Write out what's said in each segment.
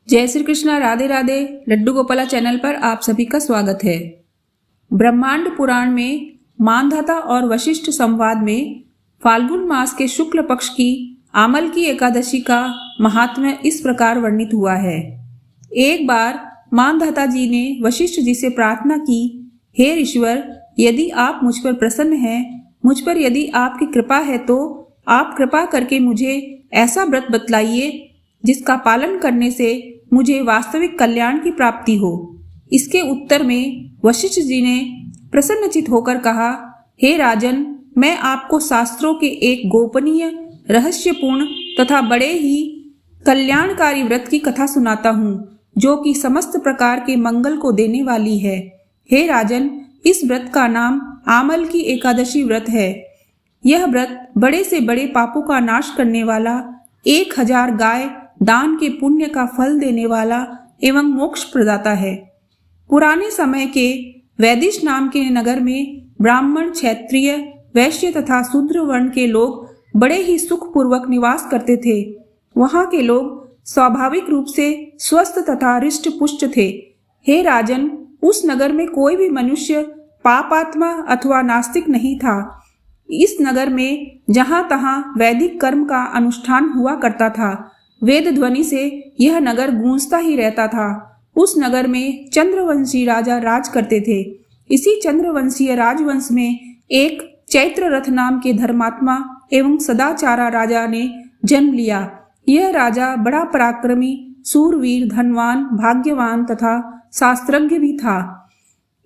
जय श्री कृष्णा, राधे राधे। लड्डू गोपाला चैनल पर आप सभी का स्वागत है। ब्रह्मांड पुराण में मानधाता और वशिष्ठ संवाद में फाल्गुन मास के शुक्ल पक्ष की आमल की एकादशी का महात्म्य इस प्रकार वर्णित हुआ है। एक बार मानधाता जी ने वशिष्ठ जी से प्रार्थना की, हे ईश्वर, यदि आप मुझ पर प्रसन्न हैं, मुझ पर यदि आपकी कृपा है तो आप कृपा करके मुझे ऐसा व्रत बतलाइए जिसका पालन करने से मुझे वास्तविक कल्याण की प्राप्ति हो। इसके उत्तर में वशिष्ठ जी ने प्रसन्नचित होकर कहा, हे राजन, मैं आपको शास्त्रों के एक गोपनीय, रहस्यपूर्ण तथा बड़े ही कल्याणकारी व्रत की कथा सुनाता हूँ, जो कि समस्त प्रकार के मंगल को देने वाली है। हे राजन, इस व्रत का नाम आमल की एकादशी व्रत है। यह व्रत बड़े से बड़े पापों का नाश करने वाला, 1000 गाय दान के पुण्य का फल देने वाला एवं मोक्ष प्रदाता है। पुराने समय के वैदिश नाम के नगर में ब्राह्मण, क्षत्रिय, वैश्य तथा शूद्र वर्ण के लोग बड़े ही सुखपूर्वक निवास करते थे। वहां के लोग स्वाभाविक रूप से स्वस्थ तथा हृष्ट पुष्ट थे। हे राजन, उस नगर में कोई भी मनुष्य पापात्मा अथवा नास्तिक नहीं था। इस नगर में जहां तहां वैदिक कर्म का अनुष्ठान हुआ करता था। वेद ध्वनि से यह नगर गूंजता ही रहता था। उस नगर में चंद्रवंशी राजा राज करते थे। इसी चंद्रवंशीय राजवंश में एक चैत्र रथ नाम के धर्मात्मा एवं सदाचारा राजा ने जन्म लिया। यह राजा बड़ा पराक्रमी, सूरवीर, धनवान, भाग्यवान तथा शास्त्रज्ञ भी था।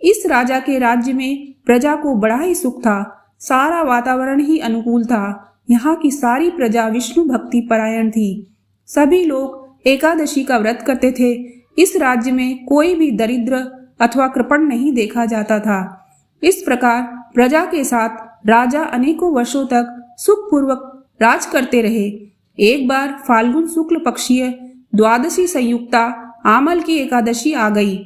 इस राजा के राज्य में प्रजा को बड़ा ही सुख था। सारा वातावरण ही अनुकूल था। यहाँ की सारी प्रजा विष्णु भक्ति परायण थी। सभी लोग एकादशी का व्रत करते थे। इस राज्य में कोई भी दरिद्र अथवा कृपण नहीं देखा जाता था। इस प्रकार प्रजा के साथ राजा अनेकों वर्षों तक सुखपूर्वक राज करते रहे। एक बार फाल्गुन शुक्ल पक्षीय द्वादशी संयुक्ता आमल की एकादशी आ गई।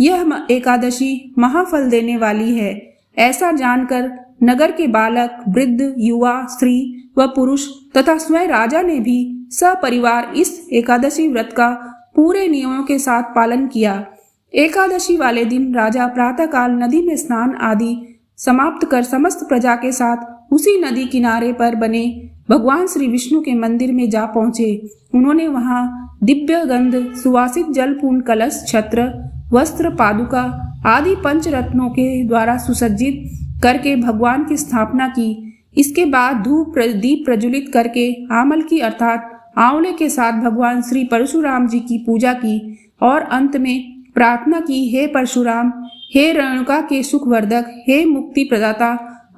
यह एकादशी महाफल देने वाली है। ऐसा जानकर नगर के बालक, वृद्ध, युवा, स्त्री व पुरुष तथा स्वयं राजा ने भी सपरिवार इस एकादशी व्रत का पूरे नियमों के साथ पालन किया। एकादशी वाले दिन राजा प्रातःकाल नदी में स्नान आदि समाप्त कर समस्त प्रजा के साथ उसी नदी किनारे पर बने भगवान श्री विष्णु के मंदिर में जा पहुंचे। उन्होंने वहां दिव्य गंध, सुवासित जलपूर्ण कलश, छत्र, वस्त्र, पादुका आदि पंचरत्नों के द्वारा सुसज्जित करके भगवान की स्थापना की। इसके बाद धूप दीप प्रज्वलित करके आमल की अर्थात आंवले के साथ भगवान श्री परशुराम जी की पूजा की और अंत में प्रार्थना की, हे परशुराम, हे रेणुका के सुखवर्धक, हे मुक्ति प्रदाता,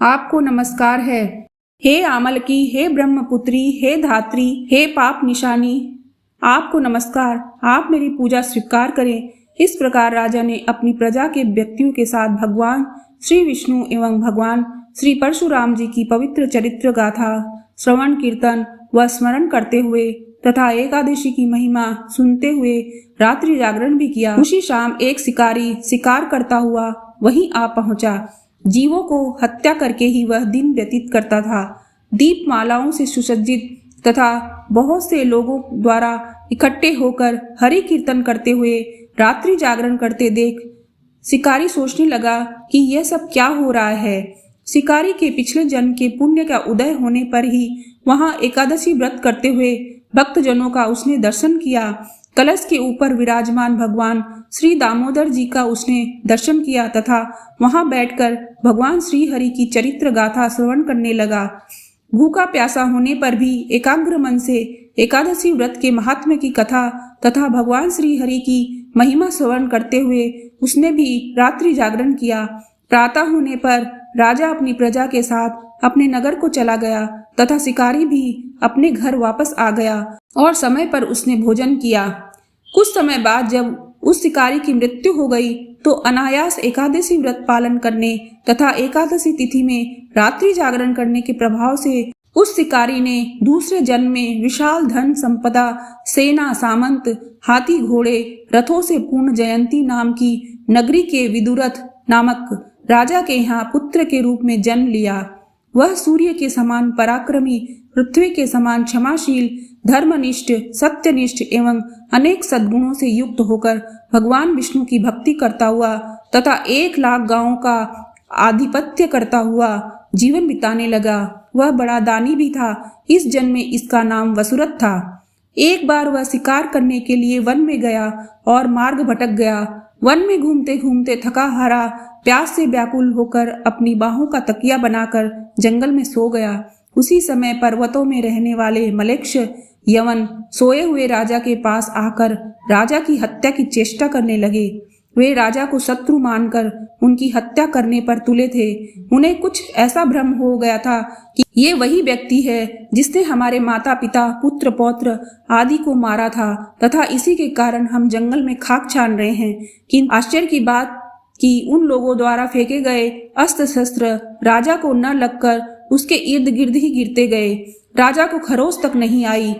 आपको नमस्कार है। हे आमल की, हे ब्रह्मपुत्री, हे धात्री, हे पाप निशानी, आपको नमस्कार, आप मेरी पूजा स्वीकार करें। इस प्रकार राजा ने अपनी प्रजा के व्यक्तियों के साथ भगवान श्री विष्णु एवं भगवान श्री परशुराम जी की पवित्र चरित्र गाथा श्रवण, कीर्तन व स्मरण करते हुए तथा एकादशी की महिमा सुनते हुए रात्रि जागरण भी किया। उसी शाम एक शिकारी शिकार करता हुआ वहीं आ पहुंचा। जीवों को हत्या करके ही वह दिन व्यतीत करता था। दीप मालाओं से सुसज्जित तथा बहुत से लोगों द्वारा इकट्ठे होकर हरि कीर्तन करते हुए रात्रि जागरण करते देख शिकारी सोचने लगा कि यह सब क्या हो रहा है। शिकारी के पिछले जन्म के पुण्य का उदय होने पर ही वहां एकादशी व्रत करते हुए भक्तजनों का उसने दर्शन किया। कलश के ऊपर विराजमान भगवान श्री दामोदर जी का उसने दर्शन किया तथा वहां बैठकर भगवान श्री हरि की चरित्र गाथा श्रवण करने लगा। भूखा प्यासा होने पर भी एकाग्र मन से एकादशी व्रत के महात्म्य की कथा तथा भगवान श्री हरि की महिमा श्रवण करते हुए उसने भी रात्रि जागरण किया। प्रातः होने पर राजा अपनी प्रजा के साथ अपने नगर को चला गया तथा शिकारी भी अपने घर वापस आ गया और समय पर उसने भोजन किया। कुछ समय बाद जब उस शिकारी की मृत्यु हो गई तो अनायास एकादशी व्रत पालन करने तथा एकादशी तिथि में रात्रि जागरण करने के प्रभाव से उस शिकारी ने दूसरे जन्म में विशाल धन संपदा, सेना, सामंत, हाथी, घोड़े, रथों से पूर्ण जयंती नाम की नगरी के विदुरथ नामक राजा के यहाँ पुत्र के रूप में जन्म लिया। वह सूर्य के समान पराक्रमी, पृथ्वी के समान क्षमाशील, धर्मनिष्ठ, सत्यनिष्ठ एवं अनेक सद्गुणों से युक्त होकर भगवान विष्णु की भक्ति करता हुआ तथा 1,00,000 गांवों का आधिपत्य करता हुआ जीवन बिताने लगा। वह बड़ा दानी भी था। इस जन्म में इसका नाम वसुरथ था। एक बार वह शिकार करने के लिए वन में गया और मार्ग भटक गया। वन में घूमते घूमते थका हारा, प्यास से व्याकुल होकर अपनी बाहों का तकिया बनाकर जंगल में सो गया। उसी समय पर्वतों में रहने वाले मलेच्छ यवन सोए हुए राजा के पास आकर राजा की हत्या की चेष्टा करने लगे। वे राजा को शत्रु मानकर उनकी हत्या करने पर तुले थे। उन्हें कुछ ऐसा भ्रम हो गया था कि ये वही व्यक्ति है जिसने हमारे माता पिता, पुत्र पौत्र आदि को मारा था तथा इसी के कारण हम जंगल में खाक छान रहे हैं। किंतु आश्चर्य की बात कि उन लोगों द्वारा फेंके गए अस्त्र शस्त्र राजा को न लगकर उसके इर्द गिर्द ही गिरते गए। राजा को खरोच तक नहीं आई।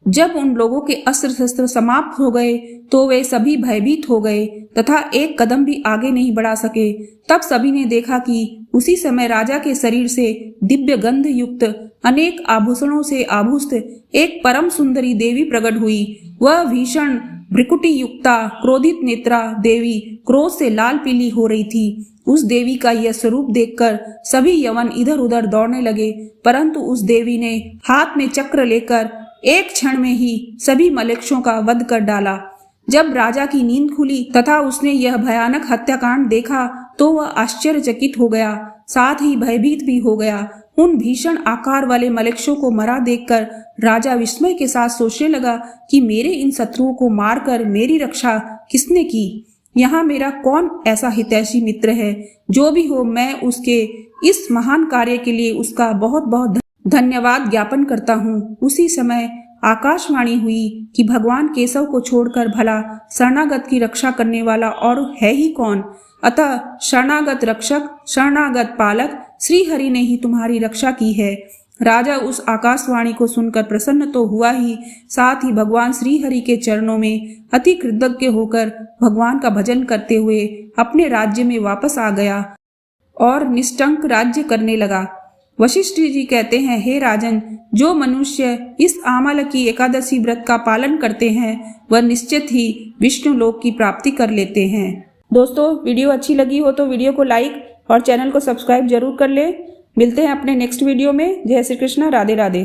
जब उन लोगों के अस्त्र शस्त्र समाप्त हो गए तो वे सभी भयभीत हो गए तथा एक कदम भी आगे नहीं बढ़ा सके। तब सभी ने देखा कि उसी समय राजा के शरीर से दिव्य गंध युक्त अनेक आभूषणों से आभूषित एक परम सुंदरी देवी प्रकट हुई। वह भीषण भ्रिकुटी युक्ता क्रोधित नेत्रा देवी क्रोध से लाल पीली हो रही थी। उस देवी का यह स्वरूप देखकर सभी यवन इधर उधर दौड़ने लगे, परंतु उस देवी ने हाथ में चक्र लेकर एक क्षण में ही सभी मलेच्छों का वध कर डाला। जब राजा की नींद खुली तथा उसने यह भयानक हत्याकांड देखा तो वह आश्चर्यचकित हो गया, साथ ही भयभीत भी हो गया। उन भीषण आकार वाले मलेच्छों को मरा देखकर राजा विस्मय के साथ सोचने लगा कि मेरे इन शत्रुओं को मारकर मेरी रक्षा किसने की? यहाँ मेरा कौन ऐसा हितैषी मित्र है? जो भी हो, मैं उसके इस महान कार्य के लिए उसका बहुत बहुत धन्यवाद ज्ञापन करता हूँ। उसी समय आकाशवाणी हुई कि भगवान केशव को छोड़कर भला शरणागत की रक्षा करने वाला और है ही कौन? अतः शरणागत रक्षक, शरणागत पालक श्री हरि ने ही तुम्हारी रक्षा की है। राजा उस आकाशवाणी को सुनकर प्रसन्न तो हुआ ही, साथ ही भगवान श्री हरि के चरणों में अति कृतज्ञ होकर भगवान का भजन करते हुए अपने राज्य में वापस आ गया और निष्कंटक राज्य करने लगा। वशिष्ठ जी कहते हैं, हे राजन, जो मनुष्य इस आमालकी एकादशी व्रत का पालन करते हैं वह निश्चित ही विष्णु लोक की प्राप्ति कर लेते हैं। दोस्तों, वीडियो अच्छी लगी हो तो वीडियो को लाइक और चैनल को सब्सक्राइब जरूर कर ले। मिलते हैं अपने नेक्स्ट वीडियो में। जय श्री कृष्ण, राधे राधे।